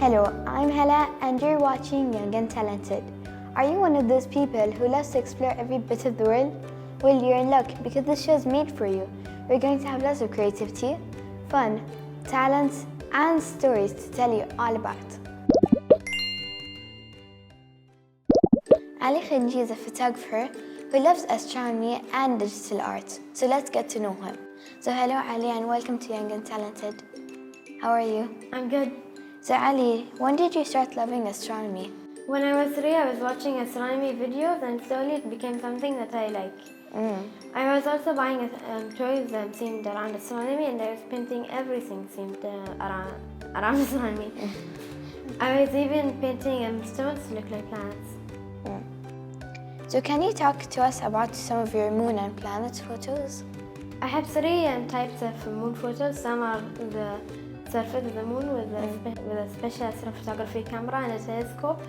Hello, I'm Hela and you're watching Young and Talented. Are you one of those people who loves to explore every bit of the world? Well, you're in luck because this show is made for you. We're going to have lots of creativity, fun, talents, and stories to tell you all about. Ali Khinji is a photographer who loves astronomy and digital art. So let's get to know him. So hello Ali and welcome to Young and Talented. How are you? I'm good. So Ali, when did you start loving astronomy? When I was 3, I was watching astronomy videos and slowly it became something that I like. I was also buying toys themed around astronomy and I was painting everything themed around astronomy. I was even painting stones to look like planets. So can you talk to us about some of your moon and planet photos? I have 3 types of moon photos. Some are the surface of the moon with a special astrophotography camera and a telescope.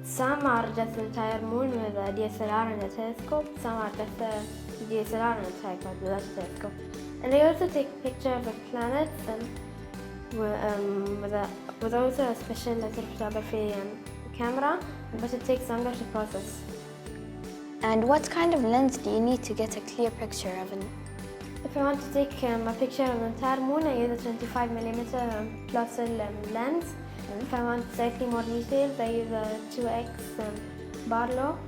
Some are just the entire moon with a DSLR and a telescope. Some are just a DSLR and a tripod without a telescope. And I also take pictures of planets and with also a special astrophotography camera, but it takes longer to process. And what kind of lens do you need to get a clear picture of it? If I want to take a picture of the entire moon, I use a 25mm Plössl lens. If I want slightly more details, I use a 2x Barlow.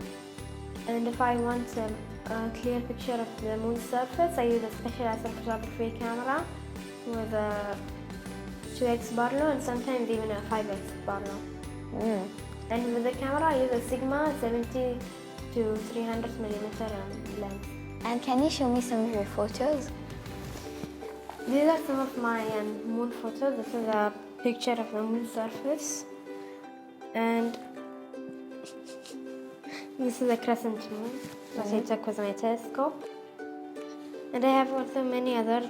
And if I want a clear picture of the moon's surface, I use a special astrophotography camera with a 2x Barlow and sometimes even a 5x Barlow. And with the camera, I use a Sigma 70 to 300mm lens. And can you show me some of your photos? These are some of my moon photos. This is a picture of the moon's surface. And this is a crescent moon that I took with my telescope. And I have also many others,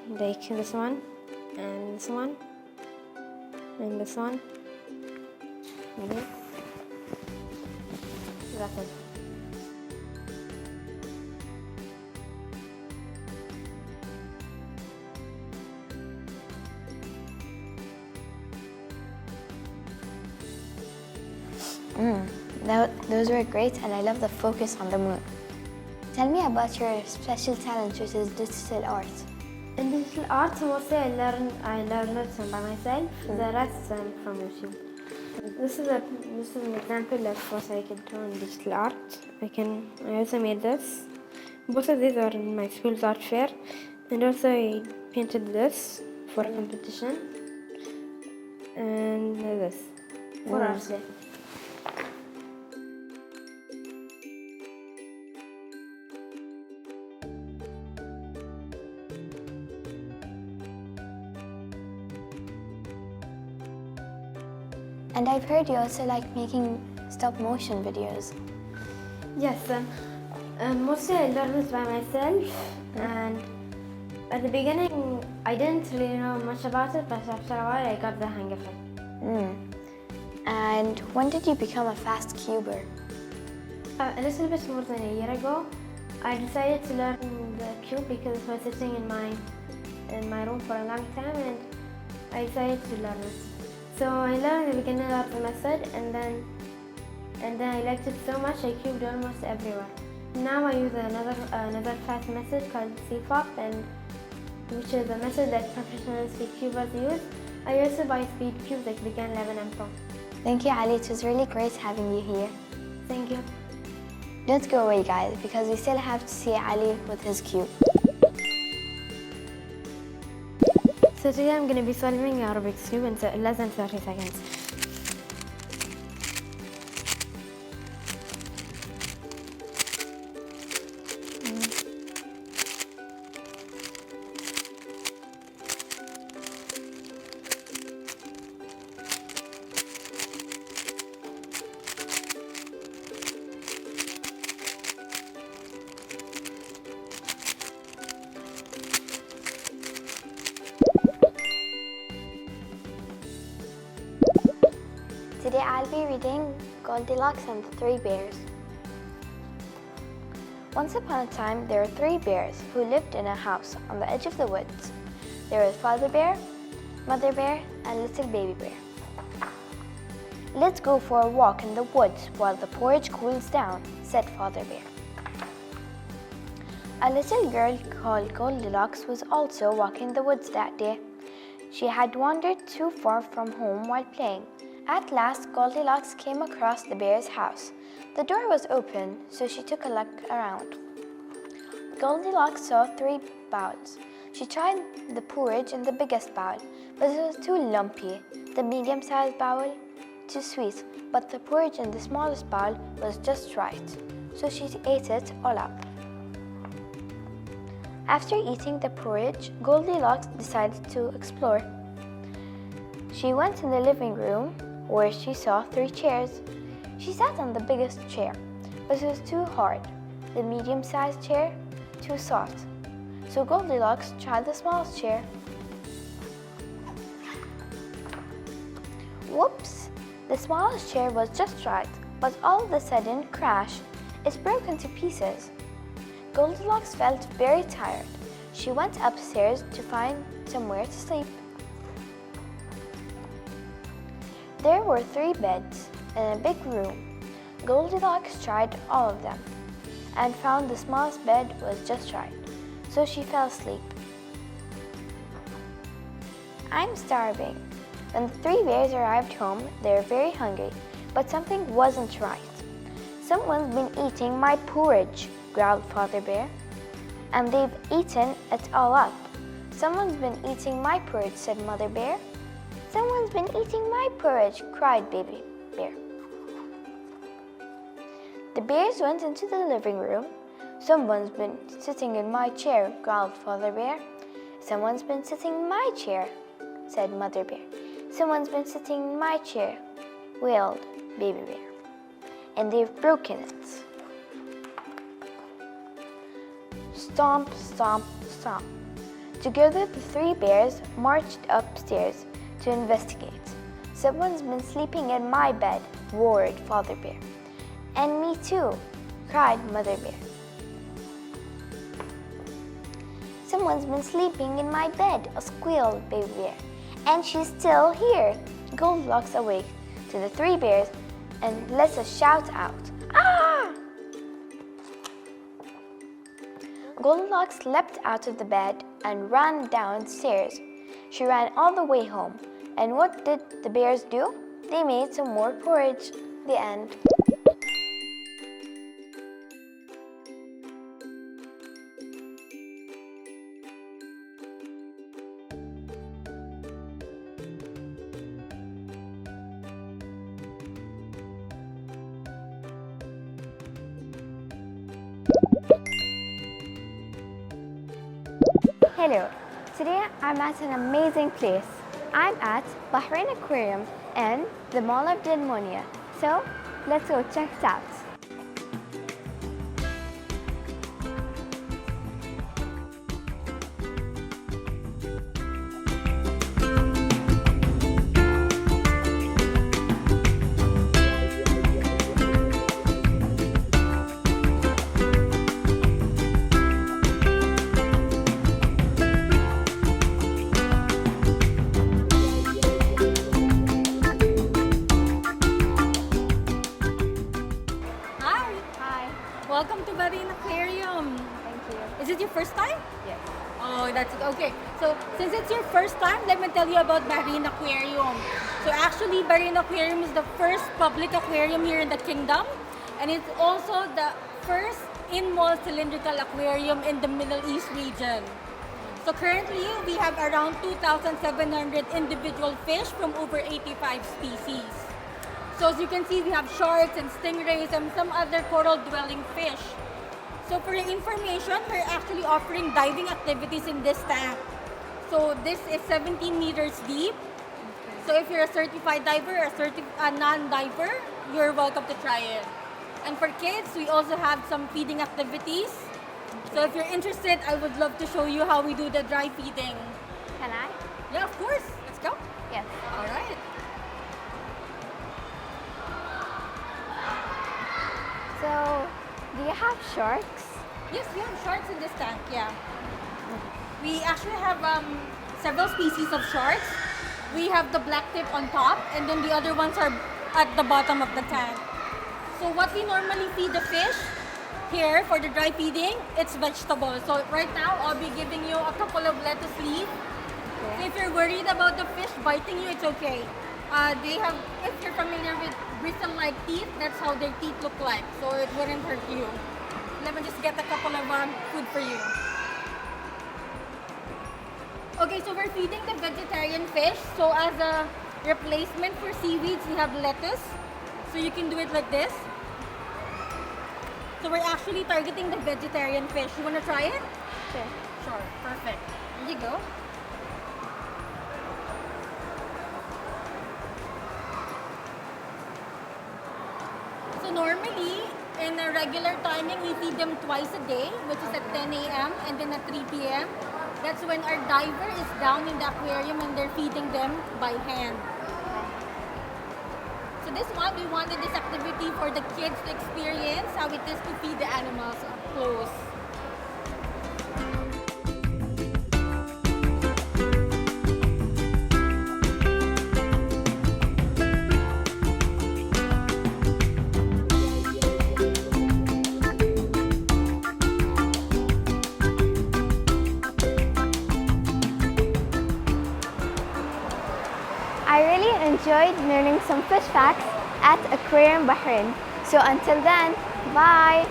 like this one, and this one, and this one. That's it. Those were great and I love the focus on the moon. Tell me about your special talent, which is digital art. In digital art, mostly I learned it by myself. The rest from YouTube. This is an example of what I can do in digital art. I also made this. Both of these are in my school's art fair, and also I painted this for a competition, and this for art day. And I've heard you also like making stop motion videos. Yes, mostly I learned this by myself, and at the beginning I didn't really know much about it, but after a while I got the hang of it. And when did you become a fast cuber? A little bit more than a year ago. I decided to learn the cube because it was sitting in my room for a long time, and I decided to learn it. So I learned the beginner art method, and then I liked it so much I cubed almost everywhere. Now I use another fast method called CFOP, which is a method that professional speed cubers use. I also buy speed cubes like Began 11 and Pro. Thank you, Ali. It was really great having you here. Thank you. Don't go away, guys, because we still have to see Ali with his cube. So today I'm going to be solving a Rubik's Cube in less than 30 seconds. Today I'll be reading Goldilocks and the Three Bears. Once upon a time, there were 3 bears who lived in a house on the edge of the woods. There was Father Bear, Mother Bear, and Little Baby Bear. "Let's go for a walk in the woods while the porridge cools down," said Father Bear. A little girl called Goldilocks was also walking the woods that day. She had wandered too far from home while playing. At last, Goldilocks came across the bear's house. The door was open, so she took a look around. Goldilocks saw 3 bowls. She tried the porridge in the biggest bowl, but it was too lumpy. The medium-sized bowl, too sweet, but the porridge in the smallest bowl was just right. So she ate it all up. After eating the porridge, Goldilocks decided to explore. She went in the living room, where she saw 3 chairs. She sat on the biggest chair, but it was too hard. The medium-sized chair, too soft. So Goldilocks tried the smallest chair. Whoops! The smallest chair was just right, but all of a sudden, crash! It broke into pieces. Goldilocks felt very tired. She went upstairs to find somewhere to sleep. There were 3 beds in a big room. Goldilocks tried all of them and found the smallest bed was just right, so she fell asleep. "I'm starving." When the 3 bears arrived home, they were very hungry, but something wasn't right. "Someone's been eating my porridge," growled Father Bear. "And they've eaten it all up." "Someone's been eating my porridge," said Mother Bear. "Someone's been eating my porridge," cried Baby Bear. The bears went into the living room. "Someone's been sitting in my chair," growled Father Bear. "Someone's been sitting in my chair," said Mother Bear. "Someone's been sitting in my chair," wailed Baby Bear. "And they've broken it." Stomp, stomp, stomp. Together the 3 bears marched upstairs to investigate. "Someone's been sleeping in my bed," roared Father Bear. "And me too," cried Mother Bear. "Someone's been sleeping in my bed," squealed Baby Bear. "And she's still here." Goldilocks awake to the 3 bears and let a shout out. "Ah!" Goldilocks leapt out of the bed and ran downstairs. She ran all the way home. And what did the bears do? They made some more porridge. The end. Hello, today I'm at an amazing place. I'm at Bahrain Aquarium and the Mall of Delmonia. So let's go check it out. Welcome to Bahrain Aquarium. Thank you. Is it your first time? Yes. Oh, that's okay. So, since it's your first time, let me tell you about Bahrain Aquarium. So, actually, Bahrain Aquarium is the first public aquarium here in the kingdom, and it's also the first in-mall cylindrical aquarium in the Middle East region. So, currently, we have around 2,700 individual fish from over 85 species. So as you can see, we have sharks and stingrays and some other coral-dwelling fish. So for your information, we're actually offering diving activities in this tank. So this is 17 meters deep. So if you're a certified diver or a non-diver, you're welcome to try it. And for kids, we also have some feeding activities. So if you're interested, I would love to show you how we do the dry feeding. Can I? Yeah, of course. Let's go. Yes. All right. So, do you have sharks? Yes, we have sharks in this tank, yeah. We actually have several species of sharks. We have the black tip on top, and then the other ones are at the bottom of the tank. So what we normally feed the fish here for the dry feeding, it's vegetables. So right now, I'll be giving you a couple of lettuce leaves. So if you're worried about the fish biting you, it's okay. They have, if you're familiar with bristle-like teeth, that's how their teeth look like. So it wouldn't hurt you. Let me just get a couple of food for you. Okay, so we're feeding the vegetarian fish. So as a replacement for seaweeds, we have lettuce. So you can do it like this. So we're actually targeting the vegetarian fish. You want to try it? Sure. Sure, perfect. Here you go. So normally, in a regular timing, we feed them twice a day, which is at 10 a.m. and then at 3 p.m. That's when our diver is down in the aquarium and they're feeding them by hand. So this one, we wanted this activity for the kids to experience how it is to feed the animals up close. I really enjoyed learning some fish facts at Aquarium Bahrain. So until then, bye!